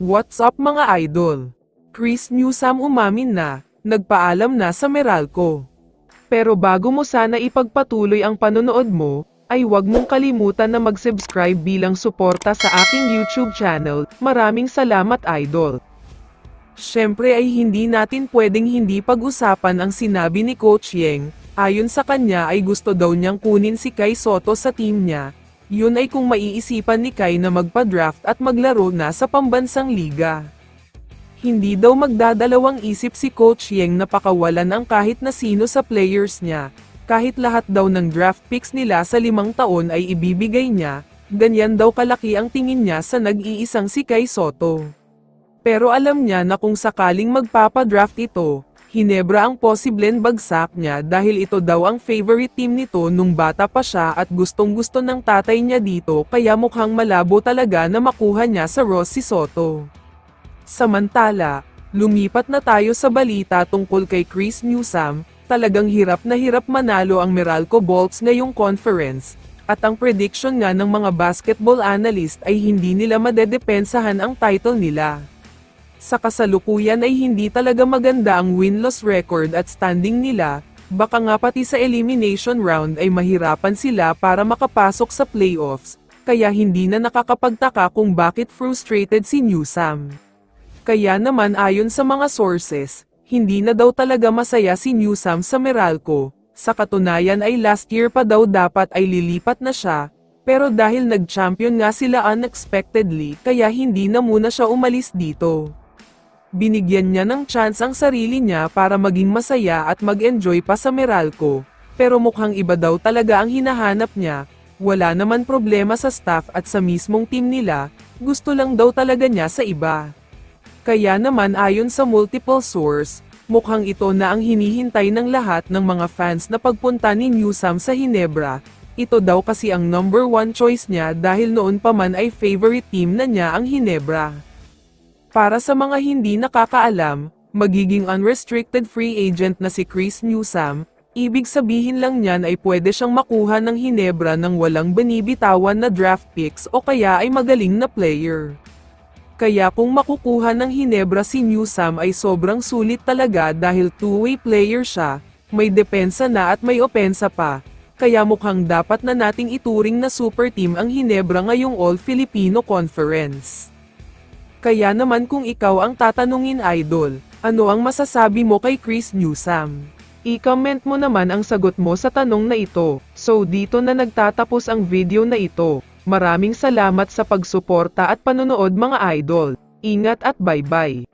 What's up mga idol? Chris Newsome umamin na, nagpaalam na sa Meralco. Pero bago mo sana ipagpatuloy ang panonood mo, ay huwag mong kalimutan na mag-subscribe bilang suporta sa aking YouTube channel. Maraming salamat idol. Syempre ay hindi natin pwedeng hindi pag-usapan ang sinabi ni Coach Yeng. Ayon sa kanya ay gusto daw niyang kunin si Kai Sotto sa team niya. Yun ay kung maiisipan ni Kai na magpa-draft at maglaro na sa pambansang liga. Hindi daw magdadalawang isip si Coach Yeng na pakawalan ang kahit na sino sa players niya. Kahit lahat daw ng draft picks nila sa 5 taon ay ibibigay niya, ganyan daw kalaki ang tingin niya sa nag-iisang si Kai Sotto. Pero alam niya na kung sakaling magpapa-draft ito, Hinebra ang posibleng bagsak niya dahil ito daw ang favorite team nito nung bata pa siya at gustong-gusto ng tatay niya dito kaya mukhang malabo talaga na makuha niya sa Ross si Sotto. Samantala, lumipat na tayo sa balita tungkol kay Chris Newsome. Talagang hirap na hirap manalo ang Meralco Bolts ngayong conference, at ang prediction nga ng mga basketball analyst ay hindi nila madedepensahan ang title nila. Sa kasalukuyan ay hindi talaga maganda ang win-loss record at standing nila, baka nga pati sa elimination round ay mahirapan sila para makapasok sa playoffs, kaya hindi na nakakapagtaka kung bakit frustrated si Newsome. Kaya naman ayon sa mga sources, hindi na daw talaga masaya si Newsome sa Meralco, sa katunayan ay last year pa daw dapat ay lilipat na siya, pero dahil nag-champion nga sila unexpectedly kaya hindi na muna siya umalis dito. Binigyan niya ng chance ang sarili niya para maging masaya at mag-enjoy pa sa Meralco, pero mukhang iba daw talaga ang hinahanap niya. Wala naman problema sa staff at sa mismong team nila, gusto lang daw talaga niya sa iba. Kaya naman ayon sa multiple source, mukhang ito na ang hinihintay ng lahat ng mga fans na pagpunta ni Newsome sa Hinebra. Ito daw kasi ang number 1 choice niya dahil noon pa man ay favorite team na niya ang Hinebra. Para sa mga hindi nakakaalam, magiging unrestricted free agent na si Chris Newsome, ibig sabihin lang niyan ay pwede siyang makuha ng Hinebra ng walang binibitawan na draft picks o kaya ay magaling na player. Kaya kung makukuha ng Hinebra si Newsome ay sobrang sulit talaga dahil two-way player siya, may depensa na at may opensa pa, kaya mukhang dapat na nating ituring na super team ang Hinebra ngayong All-Filipino Conference. Kaya naman kung ikaw ang tatanungin idol, ano ang masasabi mo kay Chris Newsome? I-comment mo naman ang sagot mo sa tanong na ito. So dito na nagtatapos ang video na ito. Maraming salamat sa pagsuporta at panonood mga idol. Ingat at bye-bye.